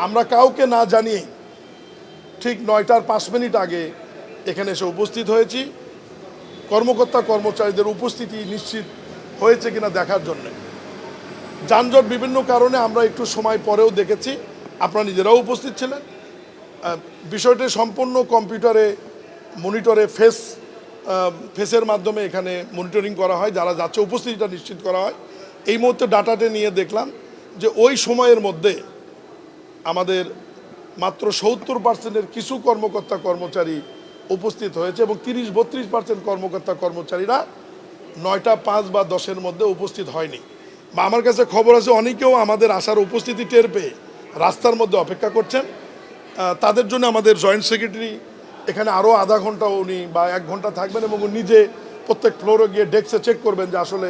আমরা কাউকে না জানিয়ে ঠিক 9টার 5 মিনিট আগে এখানে এসে উপস্থিত হয়েছি কর্মকর্তা কর্মচারীদের উপস্থিতি নিশ্চিত হয়েছে কিনা দেখার জন্য। যানজট বিভিন্ন কারণে আমরা একটু সময় পরেও দেখেছি, আপনারা নিজেরাও উপস্থিত ছিলেন। বিষয়টি সম্পূর্ণ কম্পিউটারে মনিটরে ফেসের মাধ্যমে এখানে মনিটরিং করা হয়, যারা যাচ্ছে উপস্থিতিটা নিশ্চিত করা হয়। এই মুহূর্তে ডাটাতে নিয়ে দেখলাম যে ওই সময়ের মধ্যে আমাদের মাত্র 70% কিছু কর্মকর্তা কর্মচারী উপস্থিত হয়েছে এবং 30-32% কর্মকর্তা কর্মচারীরা 9টা 5 বা 10-এর মধ্যে উপস্থিত হয়নি। বা আমার কাছে খবর আছে অনেকেও আমাদের আসার উপস্থিতি টের পেয়ে রাস্তার মধ্যে অপেক্ষা করছেন। তাদের জন্য আমাদের জয়েন্ট সেক্রেটারি এখানে আরও আধা ঘন্টা উনি বা 1 ঘন্টা থাকবেন এবং নিজে প্রত্যেক ফ্লোরে গিয়ে ডেস্কে চেক করবেন যে আসলে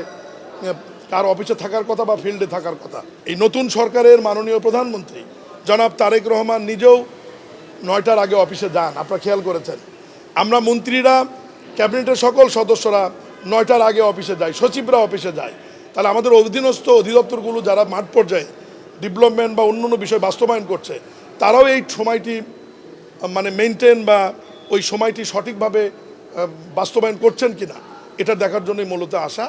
কার অফিসে থাকার কথা বা ফিল্ডে থাকার কথা। এই নতুন সরকারের মাননীয় প্রধানমন্ত্রী জনাব তারেক রহমান নিজেও 9টার আগে অফিসে যান, আপনারা খেয়াল করেছেন। আমরা মন্ত্রীরা, ক্যাবিনেটের সকল সদস্যরা 9টার আগে অফিসে যাই, সচিবরা অফিসে যায়। তাহলে আমাদের অধীনস্থ অধিদপ্তরগুলো যারা মাঠ পর্যায়ে ডেভেলপমেন্ট বা অন্যান্য বিষয় বাস্তবায়ন করছে, তারাও এই সময়টি মানে মেনটেন বা ওই সময়টি সঠিকভাবে বাস্তবায়ন করছেন কিনা এটা দেখার জন্যই মূলত আসা।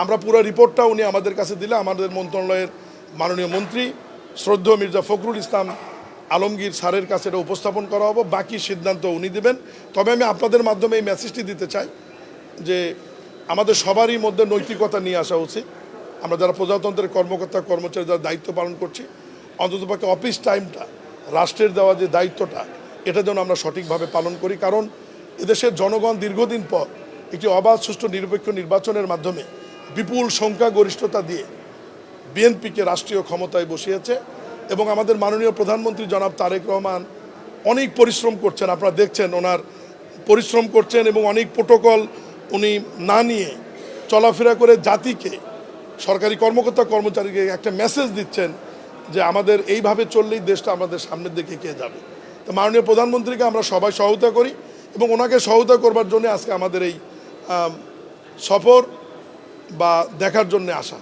আমরা পুরো রিপোর্টটা উনি আমাদের কাছে দিলে আমাদের মন্ত্রণালয়ের মাননীয় মন্ত্রী শ্রদ্ধেয় মির্জা ফখরুল ইসলাম আলমগীর স্যারের কাছে এটা উপস্থাপন করা হবে, বাকি সিদ্ধান্ত উনি দেবেন। তবে আমি আপনাদের মাধ্যমে এই মেসেজটি দিতে চাই যে আমাদের সবারই মধ্যে নৈতিকতা নিয়ে আসা উচিত। আমরা যারা প্রজাতন্ত্রের কর্মকর্তা কর্মচারী যারা দায়িত্ব পালন করছি, অন্ততপক্ষে অফিস টাইমটা, রাষ্ট্রের দেওয়া যে দায়িত্বটা, এটা যেন আমরা সঠিকভাবে পালন করি। কারণ এদেশের জনগণ দীর্ঘদিন পর একটি অবাধ সুষ্ঠু নিরপেক্ষ নির্বাচনের মাধ্যমে বিপুল সংখ্যাগরিষ্ঠতা দিয়ে বিএনপিকে রাষ্ট্রীয় ক্ষমতায় বসিয়েছে এবং আমাদের মাননীয় প্রধানমন্ত্রী জনাব তারেক রহমান অনেক পরিশ্রম করছেন। আপনারা দেখছেন ওনার পরিশ্রম করছেন এবং অনেক প্রোটোকল উনি না নিয়ে চলাফেরা করে জাতিকে, সরকারি কর্মকর্তা কর্মচারীকে একটা মেসেজ দিচ্ছেন যে আমাদের এইভাবে চললেই দেশটা আমাদের সামনের দিকে এগিয়ে যাবে। তো মাননীয় প্রধানমন্ত্রীকে আমরা সবাই সহায়তা করি এবং ওনাকে সহায়তা করবার জন্য আজকে আমাদের এই সফর বা দেখার জন্য আসা।